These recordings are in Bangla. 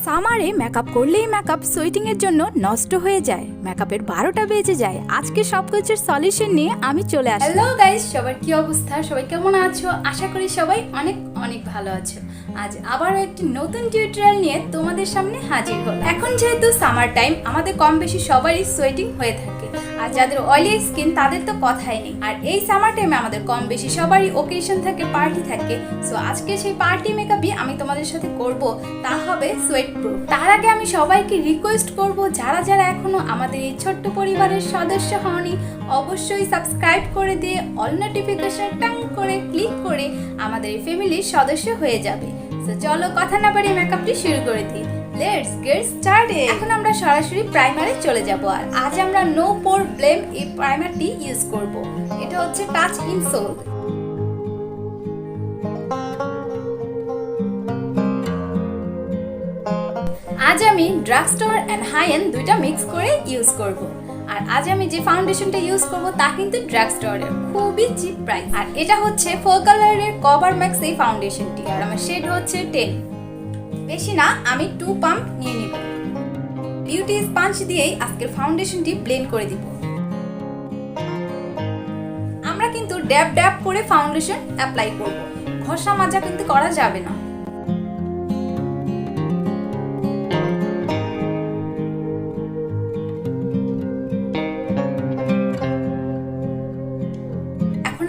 সামারে মেকআপ করলেই মেকআপ সুইটিং এর জন্য নষ্ট হয়ে যায়, মেকআপের 12টা বেজে যায়। আজকে সবকিছুর সলিউশন নিয়ে আমি চলে আসি। হ্যালো গাইস, সবার কি অবস্থা? সবাই কেমন আছো? আশা করি সবাই অনেক অনেক ভালো আছো। আজ আবারও একটি নতুন টিউটোরিয়াল নিয়ে তোমাদের সামনে হাজির হলাম। এখন যেহেতু সামার টাইম, আমাদের কম বেশি সবারই সোয়েটিং হয়ে থাকে, আর যাদের অয়েলি স্কিন তাদের তো কথাই নেই। আর এই সামার টাইমে আমাদের কম বেশি সবারই ওকেশন থাকে, পার্টি থাকে। সো আজকে সেই পার্টি মেকআপই আমি তোমাদের সাথে করব, তা হবে সোয়েটপ্রুফ। তার আগে আমি সবাইকে রিকোয়েস্ট করব, যারা যারা এখনো আমাদের এই ছোট্ট পরিবারের সদস্য হওনি, অবশ্যই সাবস্ক্রাইব করে দিয়ে অল নোটিফিকেশন টাং করে ক্লিক করে আমাদের এই ফ্যামিলির সদস্য হয়ে যাবে। সো চলো কথা না বাড়িয়ে মেকআপটি শুরু করে দিই। Let's get started. এখন আমরা সরাসরি প্রাইমারে চলে যাব। আর আজ আমরা নো পোর ব্লেম এই প্রাইমারটি ইউজ করব। এটা হচ্ছে টাচ ইন সোল। আজ আমি drug store and high and দুইটা মিক্স করে ইউজ করব। আর আজ আমি যে ফাউন্ডেশনটা ইউজ করব তা কিন্তু ড্রাগ স্টোরের, খুবই চিপ প্রাইস। আর এটা হচ্ছে 4 কালারের কভার ম্যাক্স এই ফাউন্ডেশনটি, আর আমার শেড হচ্ছে 10। বেশি না, আমি 2 পাম্প নিয়ে নিব। বিউটি স্পঞ্জ দিয়েই আজকের ফাউন্ডেশনটি ব্লেন্ড করে দিব। আমরা কিন্তু ড্যাব ড্যাব করে ফাউন্ডেশন অ্যাপ্লাই করব, ঘষা মাজা কিন্তু করা যাবে না।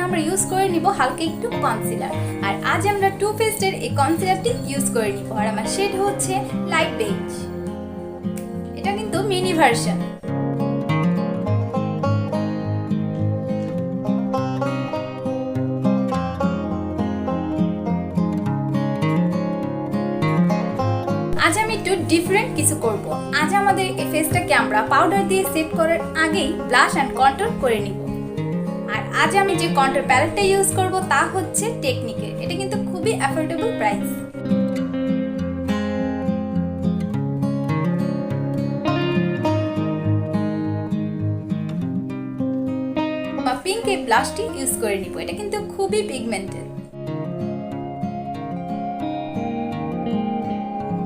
আমরা ইউজ করে নিব হালকা একটু কনসিলার। আর আজ আমরা টু ফেস্টের এই কনসিলারটি ইউজ করে নিব। আর আমার শেড হচ্ছে লাইট বেজ। এটা কিন্তু মিনি ভার্সন। আজ আমি একটু ডিফারেন্ট কিছু করব। আজ আমাদের এই ফেসটাকে আমরা পাউডার দিয়ে সেট করার আগেই ব্লাশ এন্ড কন্ট্রোল করে নিব। আর আজ আমি যে কন্ট্রোল প্যালেটটা ইউজ করব তা হচ্ছে টেকনিকের। এটা কিন্তু খুবই অ্যাফোর্ডেবল প্রাইস। পিঙ্ক এই ব্লাশটি ইউজ করে নিব। এটা কিন্তু খুবই পিগমেন্টেড।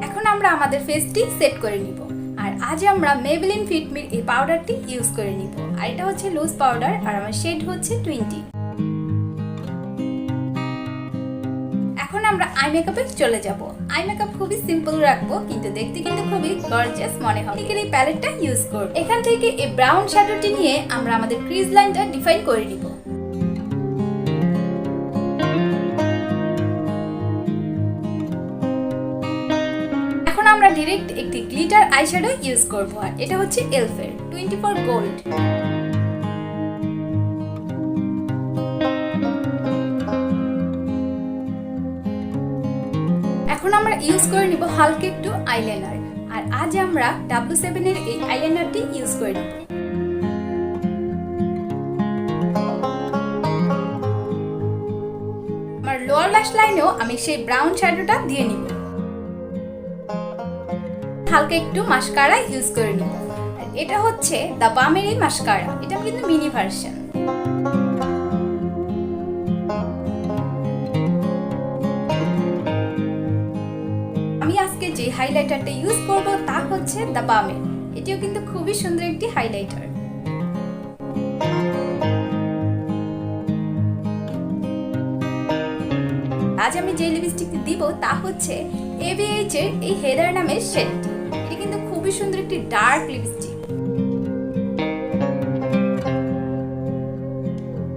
এখন আমরা আমাদের ফেসটি সেট করে নিব। আর আজ আমরা মেবেলিন ফিটমির এই পাউডারটি ইউজ করে নিব। আর এটা হচ্ছে লুজ পাউডার, আর আমার শেড হচ্ছে 20। এখন আমরা আই মেকআপে চলে যাব। আই মেকআপ খুবই সিম্পল রাখবো, কিন্তু দেখতে কিন্তু খুবই গর্জিয়াস মনে হবে। এই প্যালেটটা ইউজ করব। এখান থেকে এই ব্রাউন শ্যাডোটি নিয়ে আমরা আমাদের ক্রিজ লাইনটা ডিফাইন করে নিব। আমরা ডাইরেক্ট একটি গ্লিটার আইশ্যাডো ইউজ করব। আর এটা হচ্ছে এলফের 24 গোল্ড। এখন আমরা ইউজ করে নিব হালকা একটু আইলাইনার। আর আজ আমরা W7 এর এই আইলাইনারটি ইউজ করে নিব। আমার লোয়ার ল্যাশ লাইনেও আমি সেই ব্রাউন শ্যাডোটা দিয়ে নিব। হালকা একটু মাস্কারা ইউজ করে নিব। আর এটা হচ্ছে দ্য বামের এই মাস্কারা। এটা কিন্তু মিনি ভার্সন। আমি আজকে যে হাইলাইটারটা ইউজ করব তা হচ্ছে দ্য বামের। এটিও কিন্তু খুবই সুন্দর একটি হাইলাইটার। আজ আমি যে লিপস্টিকটি দিব তা হচ্ছে ABH এর এই হেদার নামের শেডটি। এটা কিন্তু খুবই সুন্দর একটি dark lipstick.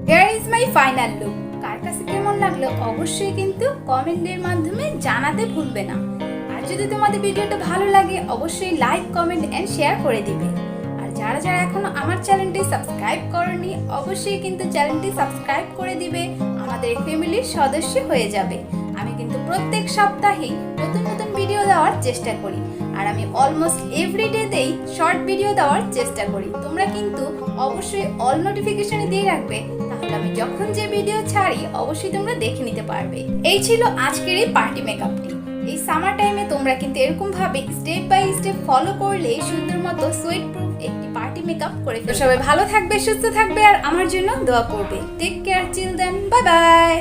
Here is my final look. কার কাছে কেমন লাগলো অবশ্যই কিন্তু কমেন্টের মাধ্যমে জানাতে ভুলবে না। আর যদি তোমাদের ভিডিওটা ভালো লাগে অবশ্যই লাইক, কমেন্ট এন্ড শেয়ার করে দিবে। আর যারা যারা এখনো আমার চ্যানেলটি সাবস্ক্রাইব করনি অবশ্যই কিন্তু চ্যানেলটি সাবস্ক্রাইব করে দিবে, আমাদের ফ্যামিলির সদস্য হয়ে যাবে। আমি কিন্তু প্রত্যেক সপ্তাহেই নতুন নতুন ভিডিও দেওয়ার চেষ্টা করি। আর আমি অলমোস্ট এভরিডে দেই শর্ট ভিডিও দেওয়ার চেষ্টা করি। তোমরা কিন্তু অবশ্যই অল নোটিফিকেশনে দিয়ে রাখবে, তাহলে আমি যখন যে ভিডিও ছাড়ি অবশ্যই তোমরা দেখে নিতে পারবে। এই ছিল আজকের এই পার্টি মেকআপটি। এই সামার টাইমে তোমরা কিন্তু এরকম ভাবে স্টেপ বাই স্টেপ ফলো করলে সুন্দর মতো সোয়েটপ্রুফ একটি পার্টি মেকআপ করে ফেলবে। সবাই ভালো থাকবে, সুস্থ থাকবে, আর আমার জন্য দোয়া করবে। টেক কেয়ার, চিল দেন, বাই বাই।